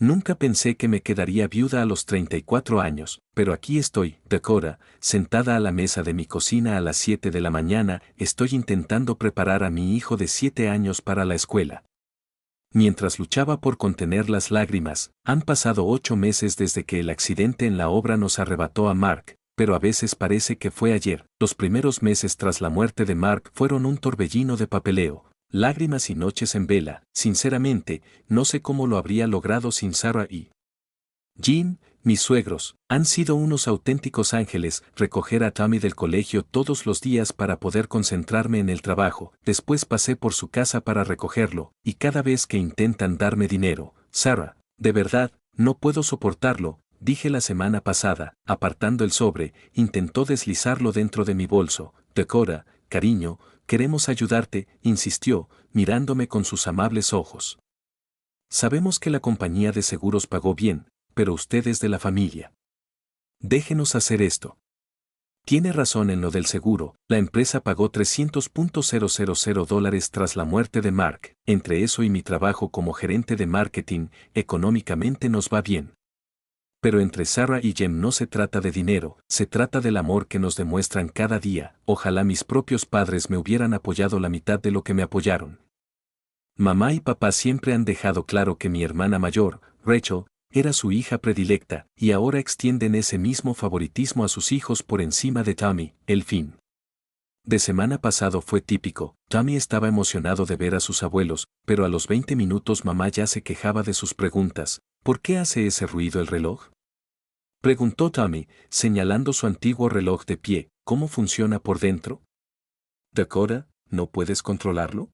Nunca pensé que me quedaría viuda a los 34 años, pero aquí estoy, Dakota, sentada a la mesa de mi cocina a las 7 de la mañana, estoy intentando preparar a mi hijo de 7 años para la escuela. Mientras luchaba por contener las lágrimas, han pasado 8 meses desde que el accidente en la obra nos arrebató a Mark, pero a veces parece que fue ayer. Los primeros meses tras la muerte de Mark fueron un torbellino de papeleo, lágrimas y noches en vela. Sinceramente, no sé cómo lo habría logrado sin Sarah y Jim, mis suegros. Han sido unos auténticos ángeles. Recoger a Tommy del colegio todos los días para poder concentrarme en el trabajo. Después pasé por su casa para recogerlo, y cada vez que intentan darme dinero, Sarah, de verdad, no puedo soportarlo, dije la semana pasada, apartando el sobre, intentó deslizarlo dentro de mi bolso. Dakota, cariño, queremos ayudarte, insistió, mirándome con sus amables ojos. Sabemos que la compañía de seguros pagó bien, pero usted es de la familia. Déjenos hacer esto. Tiene razón en lo del seguro, la empresa pagó $300,000 tras la muerte de Mark. Entre eso y mi trabajo como gerente de marketing, económicamente nos va bien. Pero entre Sarah y Jem no se trata de dinero, se trata del amor que nos demuestran cada día. Ojalá mis propios padres me hubieran apoyado la mitad de lo que me apoyaron. Mamá y papá siempre han dejado claro que mi hermana mayor, Rachel, era su hija predilecta, y ahora extienden ese mismo favoritismo a sus hijos por encima de Tommy. El fin de semana pasado fue típico. Tommy estaba emocionado de ver a sus abuelos, pero a los 20 minutos mamá ya se quejaba de sus preguntas. ¿Por qué hace ese ruido el reloj?, preguntó Tommy, señalando su antiguo reloj de pie. ¿Cómo funciona por dentro? Dakota, ¿no puedes controlarlo?,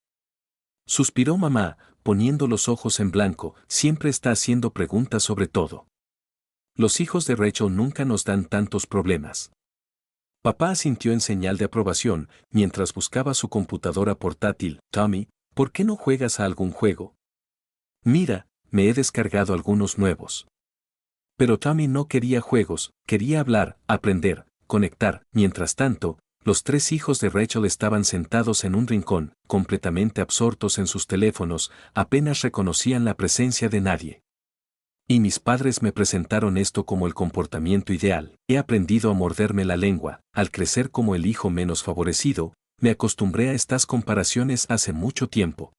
suspiró mamá, poniendo los ojos en blanco. Siempre está haciendo preguntas sobre todo. Los hijos de Rachel nunca nos dan tantos problemas. Papá asintió en señal de aprobación, mientras buscaba su computadora portátil. Tommy, ¿por qué no juegas a algún juego? Mira, me he descargado algunos nuevos. Pero Tommy no quería juegos, quería hablar, aprender, conectar. Mientras tanto, los 3 hijos de Rachel estaban sentados en un rincón, completamente absortos en sus teléfonos, apenas reconocían la presencia de nadie. Y mis padres me presentaron esto como el comportamiento ideal. He aprendido a morderme la lengua. Al crecer como el hijo menos favorecido, me acostumbré a estas comparaciones hace mucho tiempo.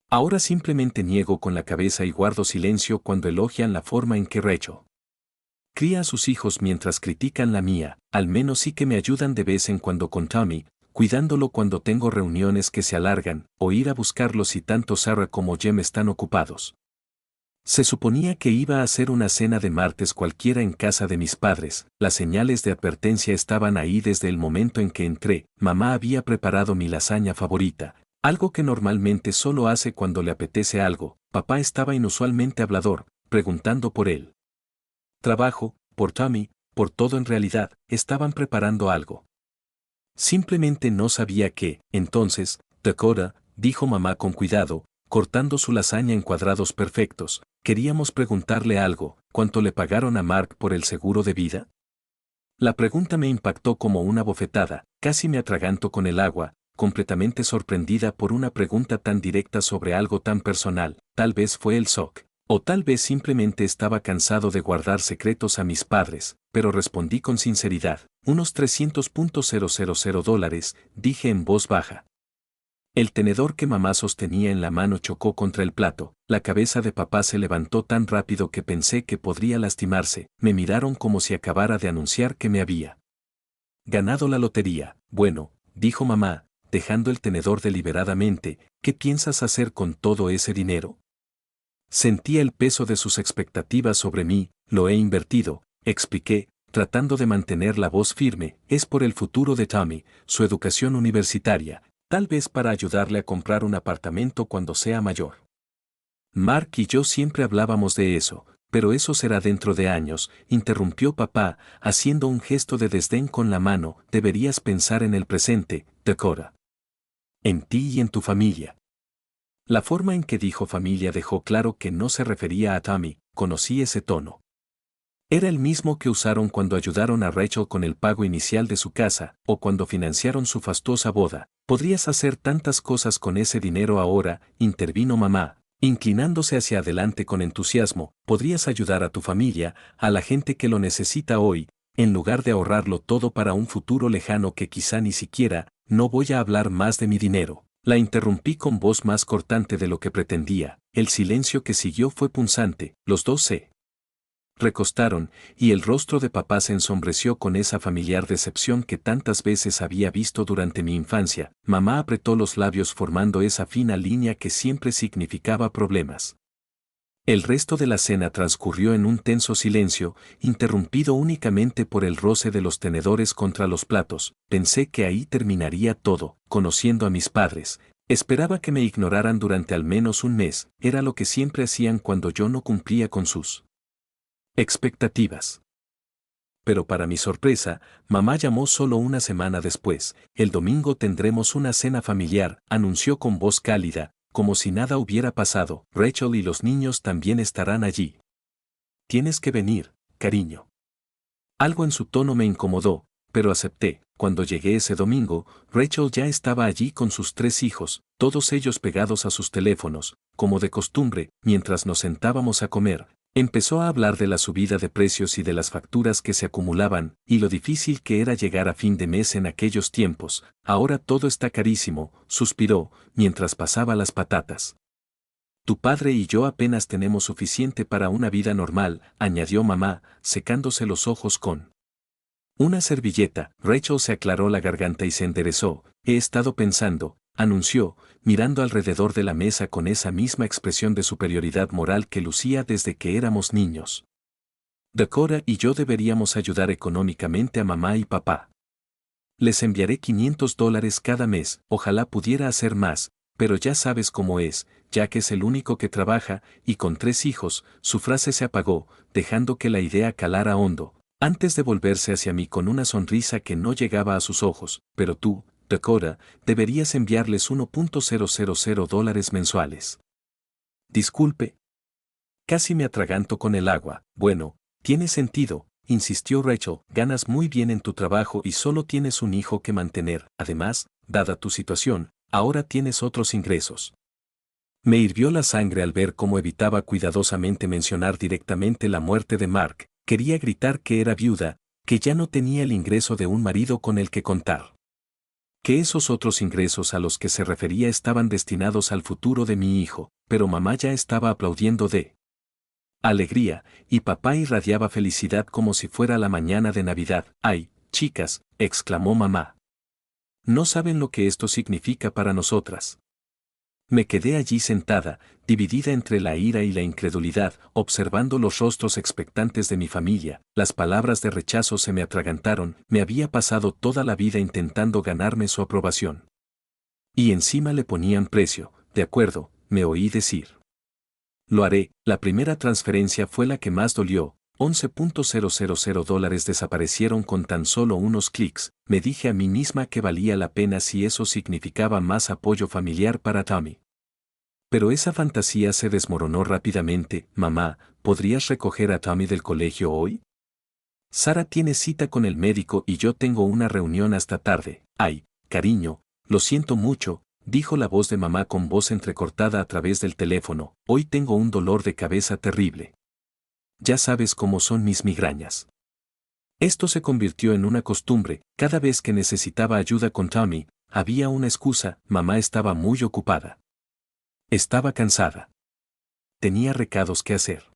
Ahora simplemente niego con la cabeza y guardo silencio cuando elogian la forma en que Rachel cría a sus hijos mientras critican la mía. Al menos sí que me ayudan de vez en cuando con Tommy, cuidándolo cuando tengo reuniones que se alargan, o ir a buscarlo si tanto Sarah como Jem están ocupados. Se suponía que iba a hacer una cena de martes cualquiera en casa de mis padres. Las señales de advertencia estaban ahí desde el momento en que entré. Mamá había preparado mi lasaña favorita, algo que normalmente solo hace cuando le apetece algo. Papá estaba inusualmente hablador, preguntando por él. Trabajo, por Tommy, por todo. En realidad, estaban preparando algo. Simplemente no sabía qué. Entonces, Dakota, dijo mamá con cuidado, cortando su lasaña en cuadrados perfectos, queríamos preguntarle algo. ¿Cuánto le pagaron a Mark por el seguro de vida? La pregunta me impactó como una bofetada, casi me atraganto con el agua, completamente sorprendida por una pregunta tan directa sobre algo tan personal. Tal vez fue el shock. O tal vez simplemente estaba cansado de guardar secretos a mis padres, pero respondí con sinceridad. Unos $300,000, dije en voz baja. El tenedor que mamá sostenía en la mano chocó contra el plato. La cabeza de papá se levantó tan rápido que pensé que podría lastimarse. Me miraron como si acabara de anunciar que me había ganado la lotería. Bueno, dijo mamá, dejando el tenedor deliberadamente. ¿Qué piensas hacer con todo ese dinero? Sentía el peso de sus expectativas sobre mí. Lo he invertido, expliqué, tratando de mantener la voz firme. Es por el futuro de Tommy, su educación universitaria, tal vez para ayudarle a comprar un apartamento cuando sea mayor. Mark y yo siempre hablábamos de eso, pero eso será dentro de años, interrumpió papá, haciendo un gesto de desdén con la mano. Deberías pensar en el presente, Dakota. En ti y en tu familia. La forma en que dijo familia dejó claro que no se refería a Tommy. Conocí ese tono. Era el mismo que usaron cuando ayudaron a Rachel con el pago inicial de su casa, o cuando financiaron su fastuosa boda. Podrías hacer tantas cosas con ese dinero ahora, intervino mamá. Inclinándose hacia adelante con entusiasmo, podrías ayudar a tu familia, a la gente que lo necesita hoy, en lugar de ahorrarlo todo para un futuro lejano que quizá ni siquiera. No voy a hablar más de mi dinero. La interrumpí con voz más cortante de lo que pretendía. El silencio que siguió fue punzante. Los dos se recostaron, y el rostro de papá se ensombreció con esa familiar decepción que tantas veces había visto durante mi infancia. Mamá apretó los labios formando esa fina línea que siempre significaba problemas. El resto de la cena transcurrió en un tenso silencio, interrumpido únicamente por el roce de los tenedores contra los platos. Pensé que ahí terminaría todo. Conociendo a mis padres, esperaba que me ignoraran durante al menos un mes. Era lo que siempre hacían cuando yo no cumplía con sus expectativas. Pero para mi sorpresa, mamá llamó solo una semana después. El domingo tendremos una cena familiar, anunció con voz cálida, como si nada hubiera pasado. Rachel y los niños también estarán allí. Tienes que venir, cariño. Algo en su tono me incomodó, pero acepté. Cuando llegué ese domingo, Rachel ya estaba allí con sus 3 hijos, todos ellos pegados a sus teléfonos, como de costumbre. Mientras nos sentábamos a comer, empezó a hablar de la subida de precios y de las facturas que se acumulaban, y lo difícil que era llegar a fin de mes en aquellos tiempos. Ahora todo está carísimo, suspiró, mientras pasaba las patatas. Tu padre y yo apenas tenemos suficiente para una vida normal, añadió mamá, secándose los ojos con una servilleta. Rachel se aclaró la garganta y se enderezó. He estado pensando, anunció, mirando alrededor de la mesa con esa misma expresión de superioridad moral que lucía desde que éramos niños. Dakota y yo deberíamos ayudar económicamente a mamá y papá. Les enviaré $500 cada mes, ojalá pudiera hacer más, pero ya sabes cómo es, ya que es el único que trabaja, y con 3 hijos. Su frase se apagó, dejando que la idea calara hondo, antes de volverse hacia mí con una sonrisa que no llegaba a sus ojos. Pero tú, Dakota, deberías enviarles $1.000 mensuales. Disculpe. Casi me atraganto con el agua. Bueno, tiene sentido, insistió Rachel. Ganas muy bien en tu trabajo y solo tienes un hijo que mantener. Además, dada tu situación, ahora tienes otros ingresos. Me hirvió la sangre al ver cómo evitaba cuidadosamente mencionar directamente la muerte de Mark. Quería gritar que era viuda, que ya no tenía el ingreso de un marido con el que contar. Que esos otros ingresos a los que se refería estaban destinados al futuro de mi hijo, pero mamá ya estaba aplaudiendo de alegría, y papá irradiaba felicidad como si fuera la mañana de Navidad. ¡Ay, chicas!, exclamó mamá. No saben lo que esto significa para nosotras. Me quedé allí sentada, dividida entre la ira y la incredulidad, observando los rostros expectantes de mi familia. Las palabras de rechazo se me atragantaron. Me había pasado toda la vida intentando ganarme su aprobación. Y encima le ponían precio. De acuerdo, me oí decir. Lo haré. La primera transferencia fue la que más dolió. $11.000 desaparecieron con tan solo unos clics. Me dije a mí misma que valía la pena si eso significaba más apoyo familiar para Tommy. Pero esa fantasía se desmoronó rápidamente. Mamá, ¿podrías recoger a Tommy del colegio hoy? Sara tiene cita con el médico y yo tengo una reunión hasta tarde. Ay, cariño, lo siento mucho, dijo la voz de mamá con voz entrecortada a través del teléfono. Hoy tengo un dolor de cabeza terrible. Ya sabes cómo son mis migrañas. Esto se convirtió en una costumbre. Cada vez que necesitaba ayuda con Tommy, había una excusa. Mamá estaba muy ocupada. Estaba cansada. Tenía recados que hacer.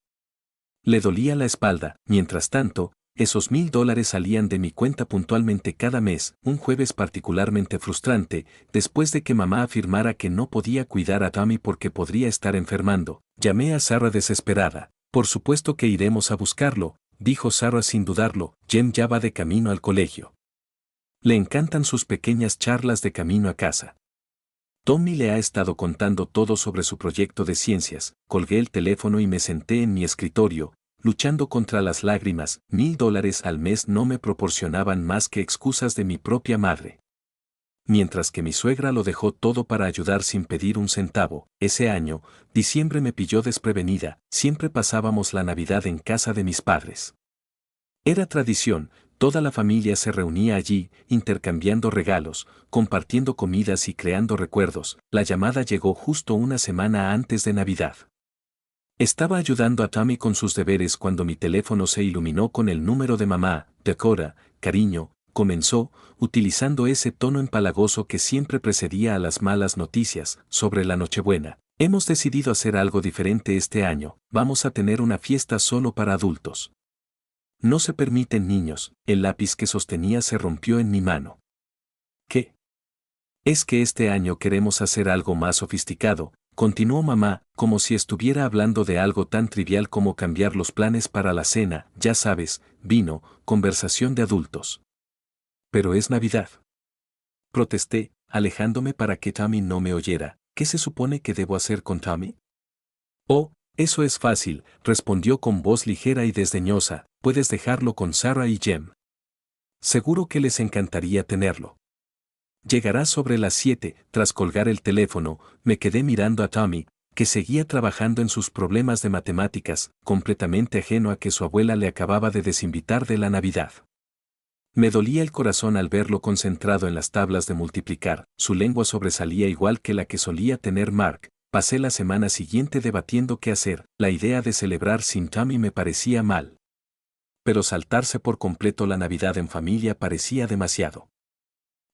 Le dolía la espalda. Mientras tanto, esos $1,000 salían de mi cuenta puntualmente cada mes. Un jueves particularmente frustrante, después de que mamá afirmara que no podía cuidar a Tommy porque podría estar enfermando. Llamé a Sarah desesperada. Por supuesto que iremos a buscarlo, dijo Sarah sin dudarlo. Jem ya va de camino al colegio. Le encantan sus pequeñas charlas de camino a casa. Tommy le ha estado contando todo sobre su proyecto de ciencias. Colgué el teléfono y me senté en mi escritorio, luchando contra las lágrimas. $1,000 al mes no me proporcionaban más que excusas de mi propia madre. Mientras que mi suegra lo dejó todo para ayudar sin pedir un centavo. Ese año, diciembre me pilló desprevenida. Siempre pasábamos la Navidad en casa de mis padres. Era tradición, Toda la familia se reunía allí, intercambiando regalos, compartiendo comidas y creando recuerdos. La llamada llegó justo una semana antes de Navidad. Estaba ayudando a Tommy con sus deberes cuando mi teléfono se iluminó con el número de mamá. Dakota, cariño, comenzó, utilizando ese tono empalagoso que siempre precedía a las malas noticias sobre la Nochebuena. Hemos decidido hacer algo diferente este año. Vamos a tener una fiesta solo para adultos. No se permiten niños. El lápiz que sostenía se rompió en mi mano. ¿Qué? Es que este año queremos hacer algo más sofisticado, continuó mamá, como si estuviera hablando de algo tan trivial como cambiar los planes para la cena, ya sabes, vino, conversación de adultos. Pero es Navidad. Protesté, alejándome para que Tommy no me oyera. ¿Qué se supone que debo hacer con Tommy? Oh, eso es fácil, respondió con voz ligera y desdeñosa, puedes dejarlo con Sarah y Jem. Seguro que les encantaría tenerlo. Llegará sobre las 7, tras colgar el teléfono, me quedé mirando a Tommy, que seguía trabajando en sus problemas de matemáticas, completamente ajeno a que su abuela le acababa de desinvitar de la Navidad. Me dolía el corazón al verlo concentrado en las tablas de multiplicar, su lengua sobresalía igual que la que solía tener Mark. Pasé la semana siguiente debatiendo qué hacer, la idea de celebrar sin Tommy me parecía mal. Pero saltarse por completo la Navidad en familia parecía demasiado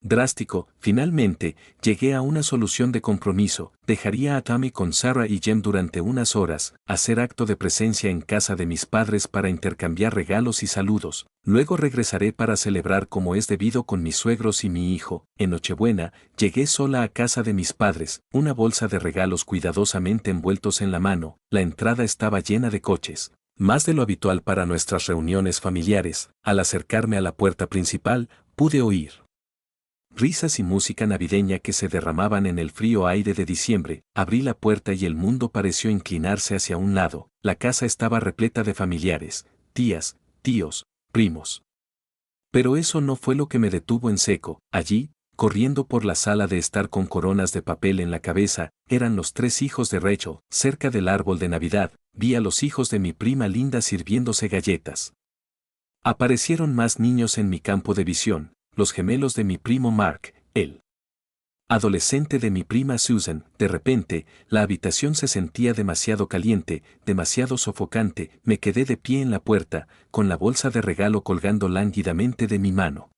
drástico. Finalmente, llegué a una solución de compromiso. Dejaría a Tommy con Sarah y Jem durante unas horas, hacer acto de presencia en casa de mis padres para intercambiar regalos y saludos. Luego regresaré para celebrar como es debido con mis suegros y mi hijo. En Nochebuena, llegué sola a casa de mis padres, una bolsa de regalos cuidadosamente envueltos en la mano. La entrada estaba llena de coches, más de lo habitual para nuestras reuniones familiares. Al acercarme a la puerta principal, pude oír risas y música navideña que se derramaban en el frío aire de diciembre. Abrí la puerta y el mundo pareció inclinarse hacia un lado. La casa estaba repleta de familiares, tías, tíos, primos. Pero eso no fue lo que me detuvo en seco. Allí, corriendo por la sala de estar con coronas de papel en la cabeza, eran los 3 hijos de Rachel. Cerca del árbol de Navidad, vi a los hijos de mi prima Linda sirviéndose galletas. Aparecieron más niños en mi campo de visión. Los gemelos de mi primo Mark, el adolescente de mi prima Susan. De repente, la habitación se sentía demasiado caliente, demasiado sofocante. Me quedé de pie en la puerta, con la bolsa de regalo colgando lánguidamente de mi mano.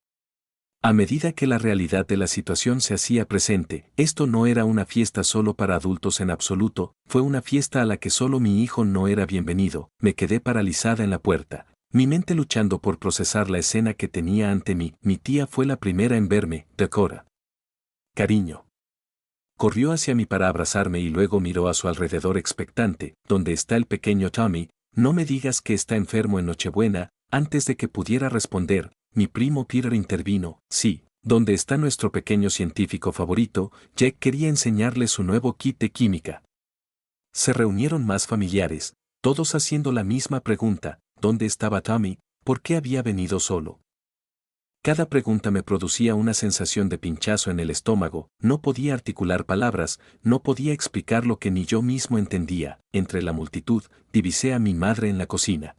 A medida que la realidad de la situación se hacía presente, esto no era una fiesta solo para adultos en absoluto, fue una fiesta a la que solo mi hijo no era bienvenido. Me quedé paralizada en la puerta, mi mente luchando por procesar la escena que tenía ante mí. Mi tía fue la primera en verme. Dakota, cariño. Corrió hacia mí para abrazarme y luego miró a su alrededor expectante. ¿Dónde está el pequeño Tommy? No me digas que está enfermo en Nochebuena. Antes de que pudiera responder, mi primo Peter intervino. Sí, ¿dónde está nuestro pequeño científico favorito? Jack quería enseñarle su nuevo kit de química. Se reunieron más familiares, todos haciendo la misma pregunta. ¿Dónde estaba Tommy? ¿Por qué había venido solo? Cada pregunta me producía una sensación de pinchazo en el estómago. No podía articular palabras, no podía explicar lo que ni yo mismo entendía. Entre la multitud, divisé a mi madre en la cocina,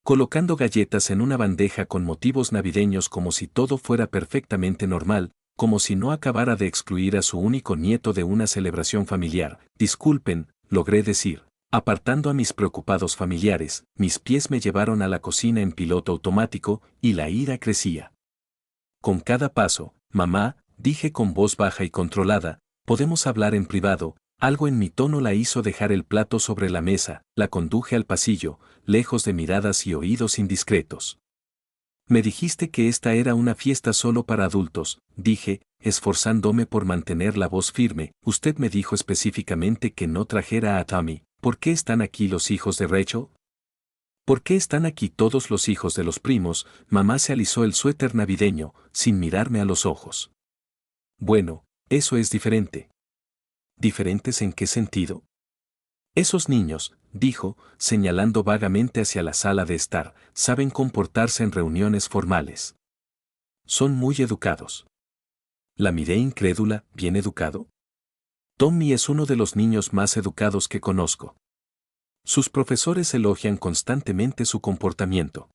colocando galletas en una bandeja con motivos navideños como si todo fuera perfectamente normal, como si no acabara de excluir a su único nieto de una celebración familiar. Disculpen, logré decir. Apartando a mis preocupados familiares, mis pies me llevaron a la cocina en piloto automático, y la ira crecía. Con cada paso, mamá, dije con voz baja y controlada, podemos hablar en privado. Algo en mi tono la hizo dejar el plato sobre la mesa. La conduje al pasillo, lejos de miradas y oídos indiscretos. Me dijiste que esta era una fiesta solo para adultos, dije, esforzándome por mantener la voz firme. Usted me dijo específicamente que no trajera a Tommy. ¿Por qué están aquí los hijos de Rachel? ¿Por qué están aquí todos los hijos de los primos? Mamá se alisó el suéter navideño, sin mirarme a los ojos. Bueno, eso es diferente. ¿Diferentes en qué sentido? Esos niños, dijo, señalando vagamente hacia la sala de estar, saben comportarse en reuniones formales. Son muy educados. La miré incrédula. ¿Bien educado? Tommy es uno de los niños más educados que conozco. Sus profesores elogian constantemente su comportamiento.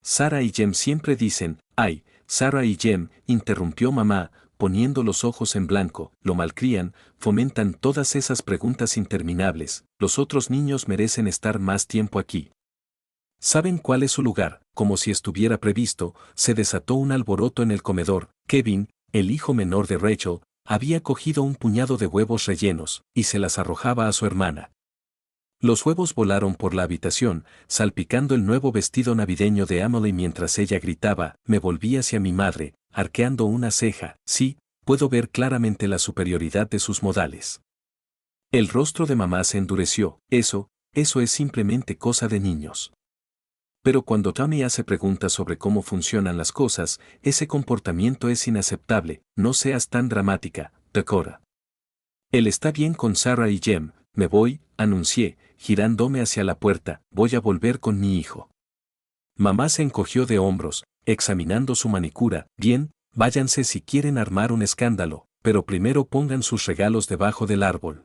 Sarah y Jem siempre dicen, ay, Sarah y Jem, interrumpió mamá, poniendo los ojos en blanco, lo malcrían, fomentan todas esas preguntas interminables, los otros niños merecen estar más tiempo aquí. ¿Saben cuál es su lugar? Como si estuviera previsto, se desató un alboroto en el comedor. Kevin, el hijo menor de Rachel, había cogido un puñado de huevos rellenos, y se las arrojaba a su hermana. Los huevos volaron por la habitación, salpicando el nuevo vestido navideño de Emily mientras ella gritaba. Me volví hacia mi madre, arqueando una ceja. Sí, puedo ver claramente la superioridad de sus modales. El rostro de mamá se endureció. Eso es simplemente cosa de niños. Pero cuando Tommy hace preguntas sobre cómo funcionan las cosas, ese comportamiento es inaceptable. No seas tan dramática, Dakota. Él está bien con Sarah y Jem. Me voy, anuncié, girándome hacia la puerta. Voy a volver con mi hijo. Mamá se encogió de hombros, examinando su manicura. Bien, váyanse si quieren armar un escándalo, pero primero pongan sus regalos debajo del árbol.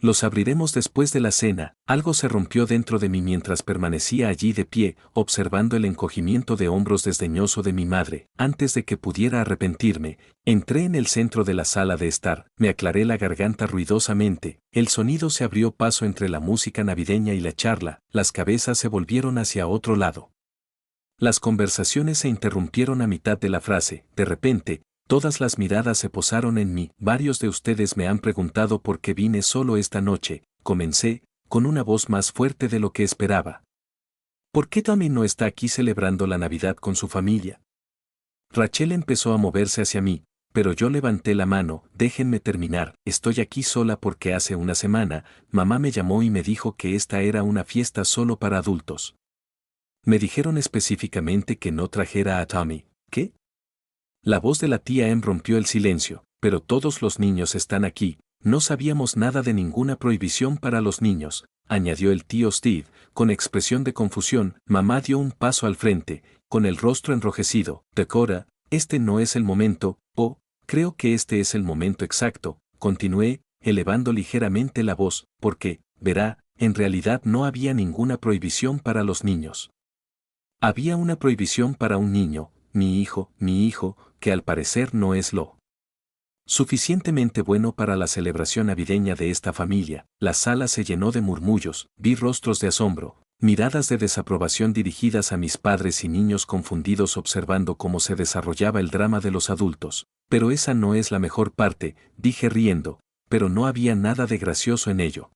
Los abriremos después de la cena. Algo se rompió dentro de mí mientras permanecía allí de pie, observando el encogimiento de hombros desdeñoso de mi madre. Antes de que pudiera arrepentirme, entré en el centro de la sala de estar, me aclaré la garganta ruidosamente, el sonido se abrió paso entre la música navideña y la charla, las cabezas se volvieron hacia otro lado. Las conversaciones se interrumpieron a mitad de la frase. De repente, todas las miradas se posaron en mí. Varios de ustedes me han preguntado por qué vine solo esta noche, comencé, con una voz más fuerte de lo que esperaba. ¿Por qué Tommy no está aquí celebrando la Navidad con su familia? Rachel empezó a moverse hacia mí, pero yo levanté la mano. Déjenme terminar, estoy aquí sola porque hace una semana, mamá me llamó y me dijo que esta era una fiesta solo para adultos. Me dijeron específicamente que no trajera a Tommy. ¿Qué? La voz de la tía Em rompió el silencio. Pero todos los niños están aquí, no sabíamos nada de ninguna prohibición para los niños, añadió el tío Steve, con expresión de confusión. Mamá dio un paso al frente, con el rostro enrojecido. Dakota, este no es el momento. Oh, creo que este es el momento exacto, continué, elevando ligeramente la voz, porque, verá, en realidad no había ninguna prohibición para los niños. Había una prohibición para un niño, mi hijo, que al parecer no es lo suficientemente bueno para la celebración navideña de esta familia. La sala se llenó de murmullos, vi rostros de asombro, miradas de desaprobación dirigidas a mis padres y niños confundidos observando cómo se desarrollaba el drama de los adultos. Pero esa no es la mejor parte, dije riendo, pero no había nada de gracioso en ello.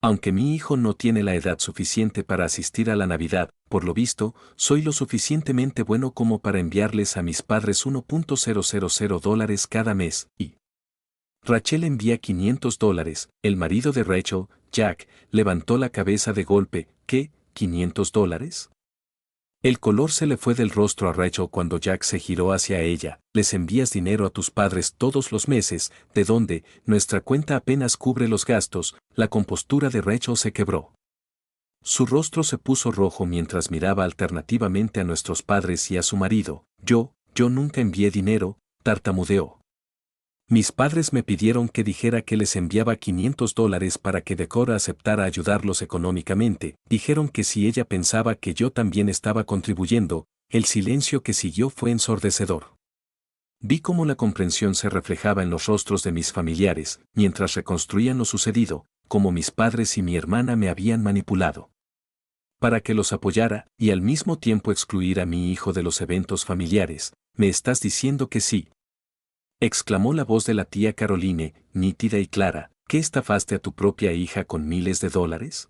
Aunque mi hijo no tiene la edad suficiente para asistir a la Navidad, por lo visto, soy lo suficientemente bueno como para enviarles a mis padres $1.000 cada mes, y Rachel envía $500, el marido de Rachel, Jack, levantó la cabeza de golpe. ¿Qué? ¿$500? El color se le fue del rostro a Rachel cuando Jack se giró hacia ella. Les envías dinero a tus padres todos los meses, ¿de dónde? Nuestra cuenta apenas cubre los gastos. La compostura de Rachel se quebró. Su rostro se puso rojo mientras miraba alternativamente a nuestros padres y a su marido. Yo nunca envié dinero, tartamudeó. Mis padres me pidieron que dijera que les enviaba $500 para que Dakota aceptara ayudarlos económicamente. Dijeron que si ella pensaba que yo también estaba contribuyendo. El silencio que siguió fue ensordecedor. Vi cómo la comprensión se reflejaba en los rostros de mis familiares, mientras reconstruían lo sucedido, como mis padres y mi hermana me habían manipulado para que los apoyara, y al mismo tiempo excluir a mi hijo de los eventos familiares. ¿Me estás diciendo que sí?, exclamó la voz de la tía Caroline, nítida y clara. ¿Qué estafaste a tu propia hija con miles de dólares?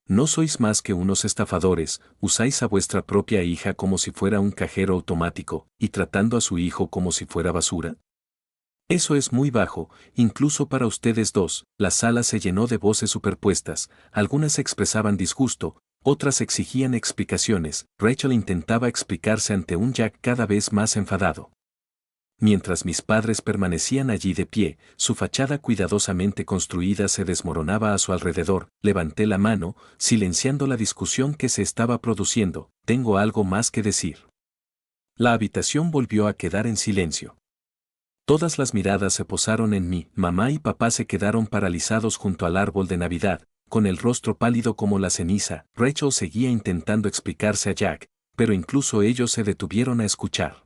No sois más que unos estafadores, usáis a vuestra propia hija como si fuera un cajero automático, y tratando a su hijo como si fuera basura. Eso es muy bajo, incluso para ustedes dos. La sala se llenó de voces superpuestas, algunas expresaban disgusto, otras exigían explicaciones. Rachel intentaba explicarse ante un Jack cada vez más enfadado. Mientras mis padres permanecían allí de pie, su fachada cuidadosamente construida se desmoronaba a su alrededor. Levanté la mano, silenciando la discusión que se estaba produciendo. Tengo algo más que decir. La habitación volvió a quedar en silencio. Todas las miradas se posaron en mí. Mamá y papá se quedaron paralizados junto al árbol de Navidad, con el rostro pálido como la ceniza. Rachel seguía intentando explicarse a Jack, pero incluso ellos se detuvieron a escuchar.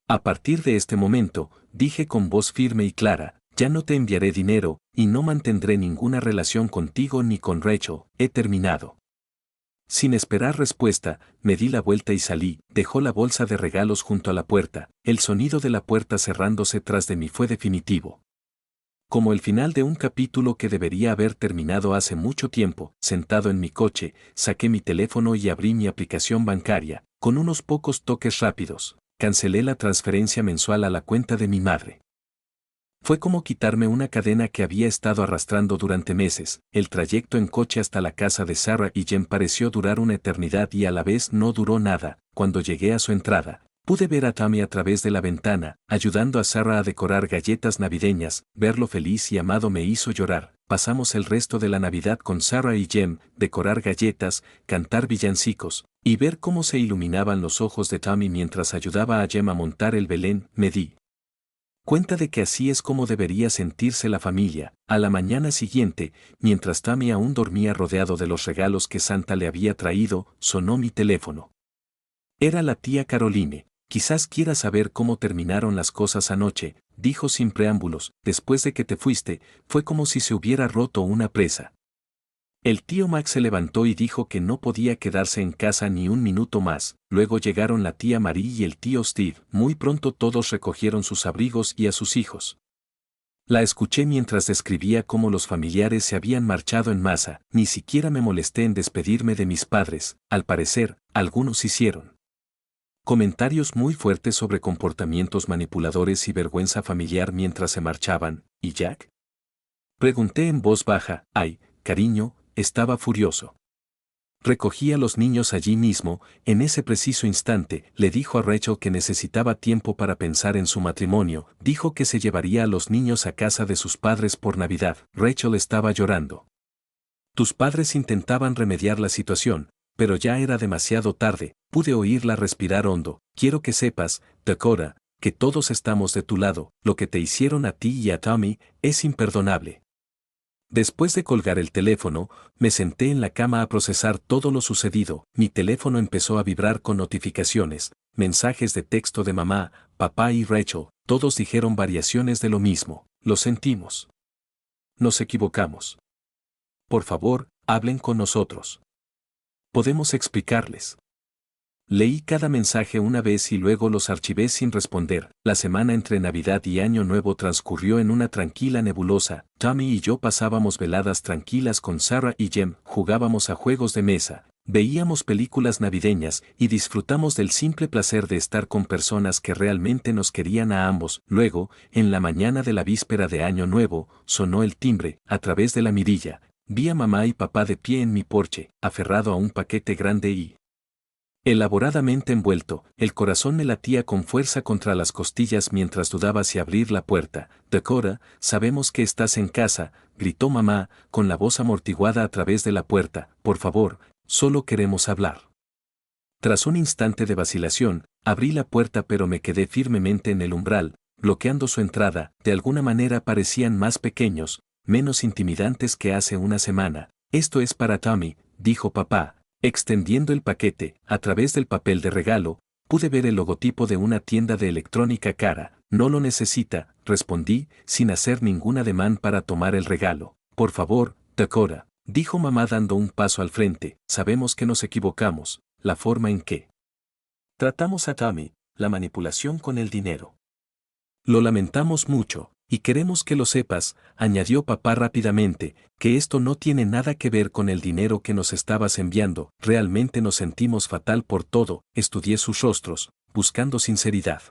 A partir de este momento, dije con voz firme y clara, ya no te enviaré dinero, y no mantendré ninguna relación contigo ni con Rachel, he terminado. Sin esperar respuesta, me di la vuelta y salí, dejó la bolsa de regalos junto a la puerta, el sonido de la puerta cerrándose tras de mí fue definitivo. Como el final de un capítulo que debería haber terminado hace mucho tiempo, sentado en mi coche, saqué mi teléfono y abrí mi aplicación bancaria, con unos pocos toques rápidos. Cancelé la transferencia mensual a la cuenta de mi madre. Fue como quitarme una cadena que había estado arrastrando durante meses. El trayecto en coche hasta la casa de Sarah y Jem pareció durar una eternidad y a la vez no duró nada. Cuando llegué a su entrada, pude ver a Tammy a través de la ventana, ayudando a Sarah a decorar galletas navideñas. Verlo feliz y amado me hizo llorar. Pasamos el resto de la Navidad con Sarah y Jem, decorar galletas, cantar villancicos, y ver cómo se iluminaban los ojos de Tammy mientras ayudaba a Jem a montar el Belén. Me di cuenta de que así es como debería sentirse la familia. A la mañana siguiente, mientras Tammy aún dormía rodeado de los regalos que Santa le había traído, sonó mi teléfono. Era la tía Caroline. Quizás quiera saber cómo terminaron las cosas anoche, dijo sin preámbulos. Después de que te fuiste, fue como si se hubiera roto una presa. El tío Max se levantó y dijo que no podía quedarse en casa ni un minuto más. Luego llegaron la tía Marie y el tío Steve. Muy pronto todos recogieron sus abrigos y a sus hijos. La escuché mientras describía cómo los familiares se habían marchado en masa. Ni siquiera me molesté en despedirme de mis padres. Al parecer, algunos hicieron comentarios muy fuertes sobre comportamientos manipuladores y vergüenza familiar mientras se marchaban. ¿Y Jack? Pregunté en voz baja. Ay, cariño, estaba furioso. Recogí a los niños allí mismo. En ese preciso instante, le dijo a Rachel que necesitaba tiempo para pensar en su matrimonio. Dijo que se llevaría a los niños a casa de sus padres por Navidad. Rachel estaba llorando. Tus padres intentaban remediar la situación, pero ya era demasiado tarde. Pude oírla respirar hondo. Quiero que sepas, Dakota, que todos estamos de tu lado. Lo que te hicieron a ti y a Tommy es imperdonable. Después de colgar el teléfono, me senté en la cama a procesar todo lo sucedido. Mi teléfono empezó a vibrar con notificaciones, mensajes de texto de mamá, papá y Rachel. Todos dijeron variaciones de lo mismo. Lo sentimos. Nos equivocamos. Por favor, hablen con nosotros. Podemos explicarles. Leí cada mensaje una vez y luego los archivé sin responder. La semana entre Navidad y Año Nuevo transcurrió en una tranquila nebulosa. Tommy y yo pasábamos veladas tranquilas con Sarah y Jem, jugábamos a juegos de mesa, veíamos películas navideñas y disfrutamos del simple placer de estar con personas que realmente nos querían a ambos. Luego, en la mañana de la víspera de Año Nuevo, sonó el timbre. A través de la mirilla, vi a mamá y papá de pie en mi porche, aferrado a un paquete grande y elaboradamente envuelto. El corazón me latía con fuerza contra las costillas mientras dudaba si abrir la puerta. Dakota, sabemos que estás en casa, gritó mamá, con la voz amortiguada a través de la puerta. Por favor, solo queremos hablar. Tras un instante de vacilación, abrí la puerta pero me quedé firmemente en el umbral, bloqueando su entrada. De alguna manera parecían más pequeños, menos intimidantes que hace una semana. Esto es para Tommy, dijo papá. Extendiendo el paquete, a través del papel de regalo, pude ver el logotipo de una tienda de electrónica cara. No lo necesita, respondí, sin hacer ningún ademán para tomar el regalo. Por favor, Dakota, dijo mamá dando un paso al frente. Sabemos que nos equivocamos, la forma en que tratamos a Tommy, la manipulación con el dinero. Lo lamentamos mucho. Y queremos que lo sepas, añadió papá rápidamente, que esto no tiene nada que ver con el dinero que nos estabas enviando. Realmente nos sentimos fatal por todo. Estudié sus rostros, buscando sinceridad.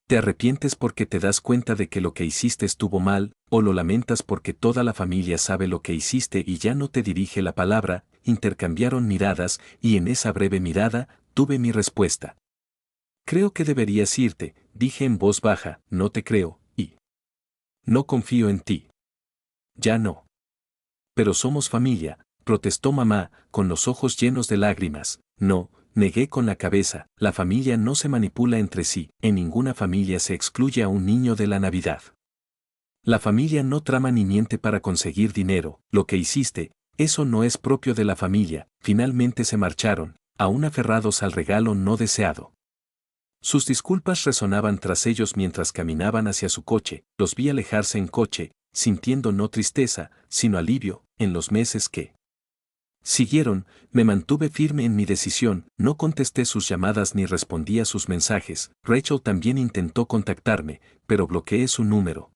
¿Te arrepientes porque te das cuenta de que lo que hiciste estuvo mal, o lo lamentas porque toda la familia sabe lo que hiciste y ya no te dirige la palabra? Intercambiaron miradas, y en esa breve mirada, tuve mi respuesta. Creo que deberías irte, dije en voz baja. No te creo. No confío en ti. Ya no. Pero somos familia, protestó mamá, con los ojos llenos de lágrimas. No, negué con la cabeza. La familia no se manipula entre sí. En ninguna familia se excluye a un niño de la Navidad. La familia no trama ni miente para conseguir dinero. Lo que hiciste, eso no es propio de la familia. Finalmente se marcharon, aún aferrados al regalo no deseado. Sus disculpas resonaban tras ellos mientras caminaban hacia su coche, los vi alejarse en coche, sintiendo no tristeza, sino alivio, en los meses que siguieron, me mantuve firme en mi decisión, no contesté sus llamadas ni respondí a sus mensajes. Rachel también intentó contactarme, pero bloqueé su número.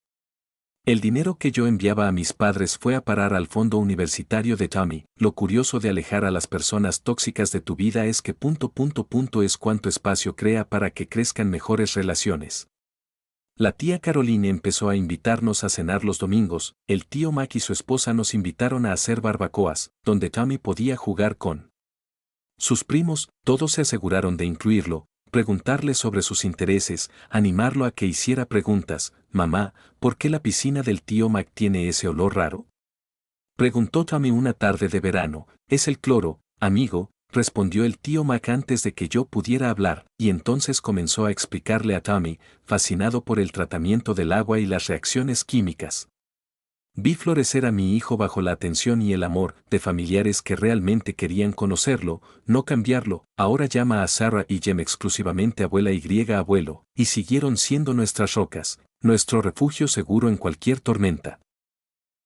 El dinero que yo enviaba a mis padres fue a parar al fondo universitario de Tommy. Lo curioso de alejar a las personas tóxicas de tu vida es que es cuánto espacio crea para que crezcan mejores relaciones. La tía Caroline empezó a invitarnos a cenar los domingos, el tío Mac y su esposa nos invitaron a hacer barbacoas, donde Tommy podía jugar con sus primos. Todos se aseguraron de incluirlo, preguntarle sobre sus intereses, animarlo a que hiciera preguntas. Mamá, ¿por qué la piscina del tío Mac tiene ese olor raro? Preguntó Tommy una tarde de verano. Es el cloro, amigo, respondió el tío Mac antes de que yo pudiera hablar, y entonces comenzó a explicarle a Tommy, fascinado por el tratamiento del agua y las reacciones químicas. Vi florecer a mi hijo bajo la atención y el amor de familiares que realmente querían conocerlo, no cambiarlo. Ahora llama a Sarah y Jem exclusivamente abuela y abuelo, y siguieron siendo nuestras rocas, nuestro refugio seguro en cualquier tormenta.